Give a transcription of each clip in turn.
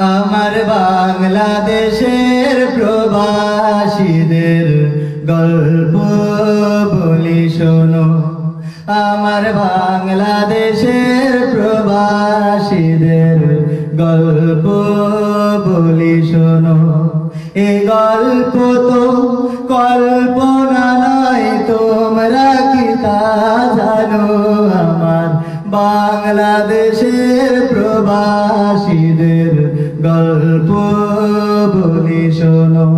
আমার বাংলাদেশের প্রবাসীদের গল্প বলি শোনো, আমার বাংলাদেশের প্রবাসীদের গল্প বলি শোনো। এ গল্প তো কল্পনা নয়, তোমরা কি তা জানো? আমার বাংলাদেশের প্রবাসীদের গল্প বলি শোনো।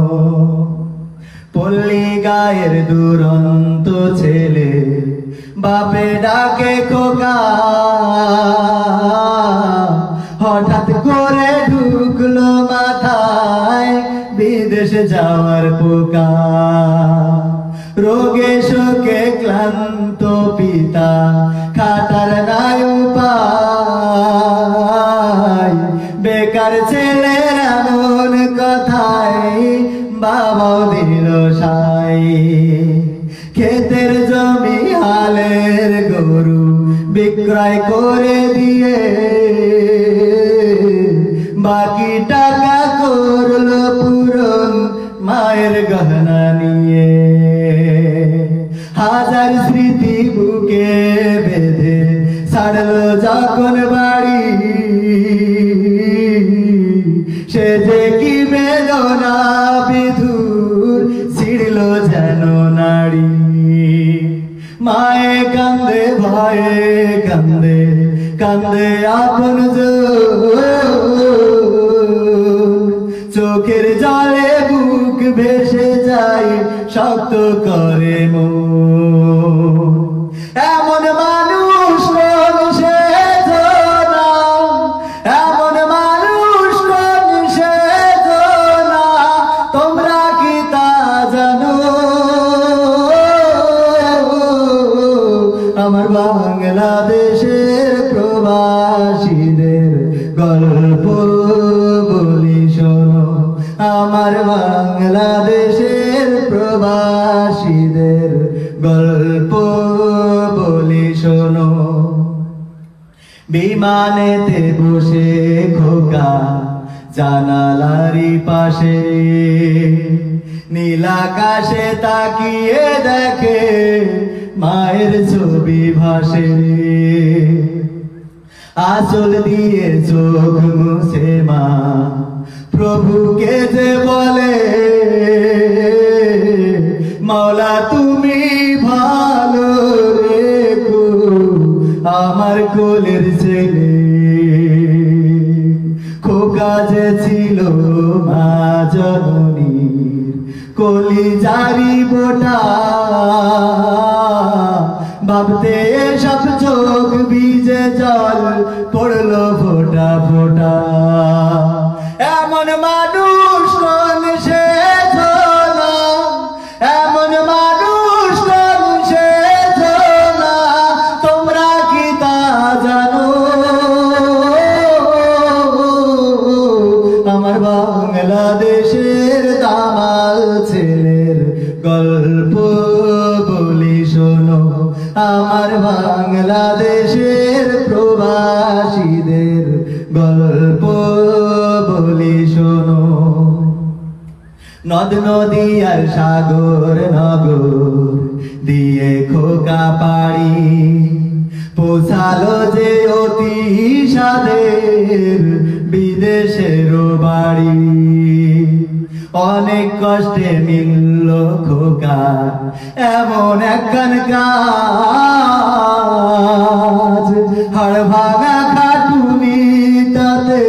পল্লী গায়ের দুরন্ত ছেলে বাপে ডাকে খোকা, হঠাৎ করে ঢুকলো মাথায় বিদেশ যাওয়ার পোকা। রোগে শোকে ক্লান্ত পিতা খাটার নাই উপায়, বেকার ছেলের এমন কথায় বাবাও দিল সাই। ক্ষেতের জমি হালের গরু বিক্রয় করে দিয়ে বাকি টাকা করলো পূরণ মায়ের গহনা নিয়ে। হাজার স্মৃতি বুকে বেঁধে ছাড়লো যখন বাড়ি, সে যে কি বেদনা বিধুর ছিড়ল যেন নাড়ি। মায়ে কান্দে ভয়ে কান্দে কান্দে আপন চোখের জলে বুক ভেসে যায়, শক্ত করে মন। এমন মানুষ নিষেধ না, এমন মানুষ নিষেধ না, তোমরা কি তা জানো? আমার বাংলাদেশের প্রবাসীদের গল্প বলি শোনো, আমার বাংলাদেশের প্রবাসীদের গল্প বলি শোনো। বিমানেতে বসে খোকা জানালারি পাশে, নীল আকাশে তাকিয়ে দেখে মায়ের ছবি ভাসে। আঁচল দিয়ে চোখ মুছে মা প্রভুকে যে বলে, মওলা তুমি ভালো রেখো আমার কোলের ছেলে। খোকা যে ছিল মা জননীর কলিজারি বোটা, ভাবতে সব চোখ ভিজে জল পড়লো ফোঁটা ফোঁটা। এমন মানুষ নিষেধ না, এমন মানুষ নিষেধ না, তোমরা কি তা জানো? আমার বাংলাদেশের দামাল ছেলের গল্প বলি শোনো, আমার বাংলাদেশের প্রবাসীদের গল্প বলি শোনো। নদ নদী আর সাগর নগর দিয়ে খোকা পাড়ি, পৌঁছালো যে অতি সাদের বিদেশের বাড়ি। অনেক কষ্টে মিলল খোকা এমন একখান কাজ, হাড় ভাঙা খাটুনি তাতে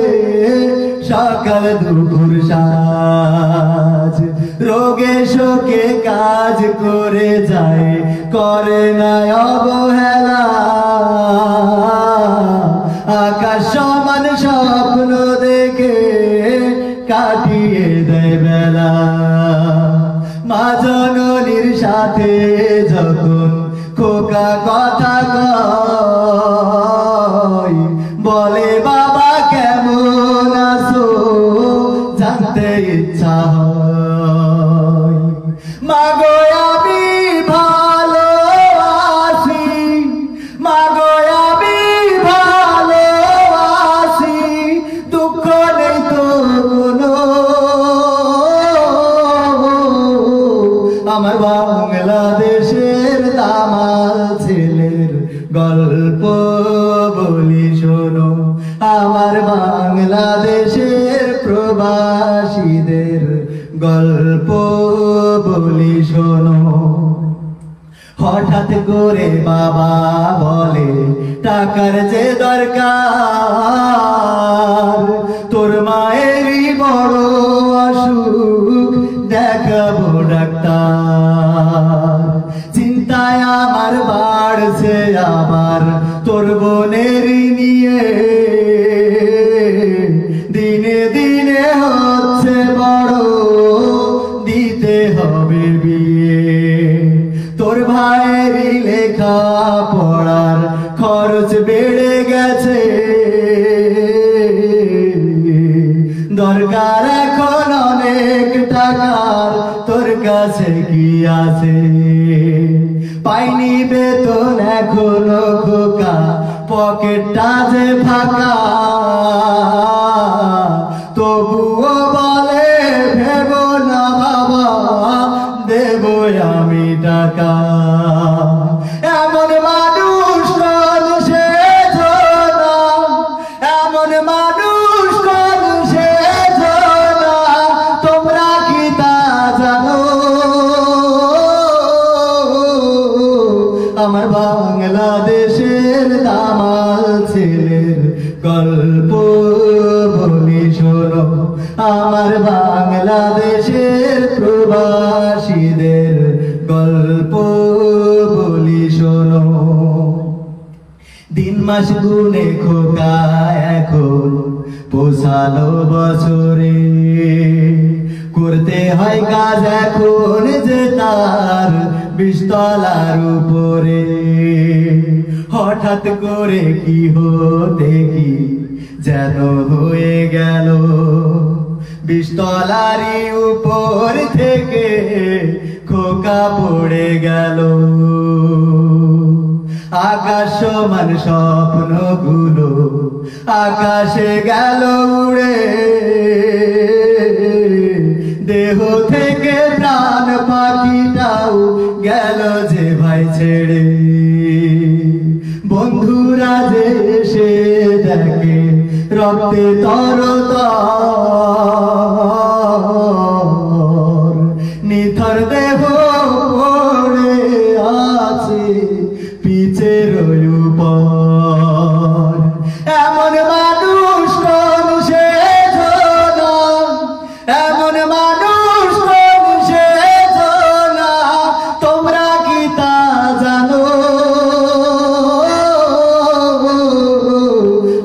সকাল দুপুর সাজ। রোগে শোকে কাজ করে যায়, করে না অবহেলা। আকাশ সমান স্বপ্ন দেখে কাটিয়ে দেয় বেলা। মা জননীর সাথে যখন খোকা কথা কয়, বলে বাবা কেমন আছো জানতে ইচ্ছা হয়। মাগো আমি ভালো আছি, মাগো আমি ভালো আছি, দুঃখ নেই তো আমার বাংলাদেশের দামাল ছেলের গল্প বলি শোনো, আমার বাংলাদেশের প্রবাসীদের গল্প বলি শোনো। হঠাৎ করে বাবা বলে টাকার যে দরকার, তোর মায়েরই বড় অসুখ, দেখাবো ডাক্তার। চিন্তায় আমার বাড়ছে আবার তোর বোনের নিয়ে, দিনে দিনে হচ্ছে বড়, দিতে হবে বিয়ে। তোর ভাইয়েরই লেখা পড়ার খরচ বেড়ে গেছে, দরকার এখন অনেক টাকার, তোর কাছে কি আছে? পাইনি বেতন এখনো খোকা, পকেটটা যে ফাঁকা, তবুও বলে ভেবো না বাবা, দেবো আমি টাকা। এমন মানুষ সে না, এমন মানুষ সে না, তোমরা কি তা জানো? আমার বাংলাদেশের দামাল ছেলের গল্প বলি শোনো, আমার বাংলাদেশের প্রবাসীদের গল্প বলি শোনো। দিন মাস গুনে খোকা এখন পোষালো বছরে, করতে হয় কাজ এখন যে তার 20 তলার উপরে। হঠাৎ করে কি হতে কি যেন হয়ে গেল, 20 তলারই উপর থেকে খোকা পড়ে গেল। আকাশ সমান স্বপ্নগুলো আকাশে গেল উড়ে, দেহ থেকে প্রাণ পাখিটাও গেল যে ভাই ছেড়ে। বন্ধুরা যে এসে দেখে রক্তে তরতর, নিথর দেহ পড়ে আছে পিছের উপর। এমন মানুষ কোন সে না, এমন মানুষ কোন সে না, তোমরা কি তা জানো?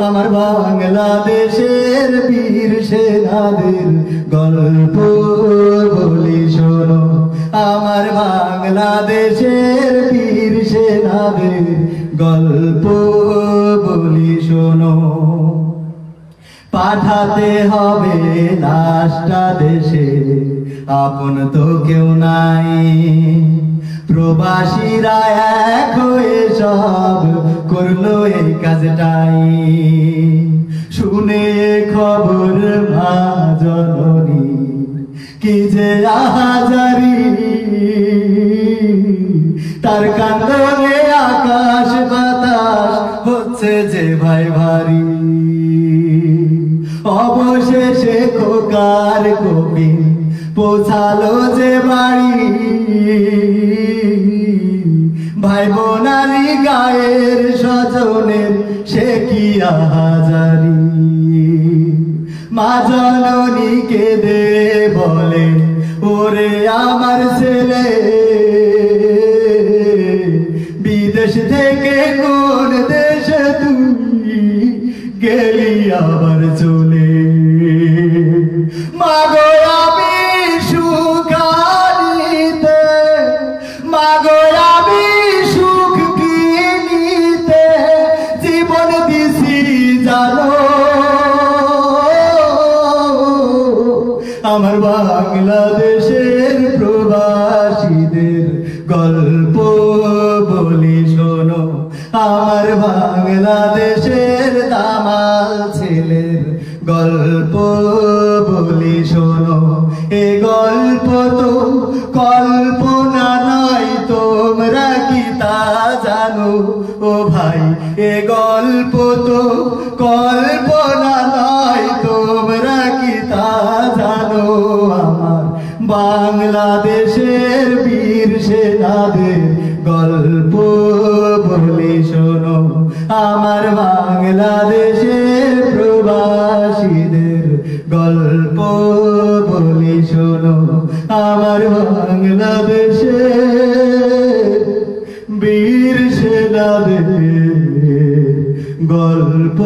আমার বাংলাদেশের বীর সেনাদের গল্প বলি শোনো, আমার বাংলাদেশের বীর সেনাদের গল্প বলি শোনো। পাঠাতে হবে লাশটা দেশে, আপন তো কেউ নাই, প্রবাসীরা এক হয়ে সব করলো এই কাজটাই। শুনে খবর মা জননী কি যে আহাজারি, তার কান্দনে আকাশ বাতাস হচ্ছে যে ভাই ভারী। অবশেষে খোকার কবি পৌঁছালো যে বাড়ি, ভাই বোনারি গায়ের স্বজনের সে কি আহাজারি। মা জননী কেঁদে বলে ওরে আমার ছেলে, বিদেশ থেকে কোন দেশে তুই গেলি আবার চলে। মাগো আমি সুখানিতে, মাগো আমি সুখ কিনিতে জীবন দিছি জানো। আমার বাংলাদেশের প্রবাসীদের গল্প বলি শোনো, আমার বাংলাদেশের দামাল ছেলের গল্প গল্প বলি শোনো, এ গল্প তো কল্পনা নয়, তোমরা কি তা জানো? ও ভাই, এ গল্প তো কল্পনা নয়, তোমরা কি তা জানো? আমার বাংলাদেশের বীর সেনাদের গল্প বলি শোনো, আমার বাংলাদেশের প্রবাসীদের গল্প বলি শোনো, আমার বাংলাদেশের বীর সেনাদের গল্প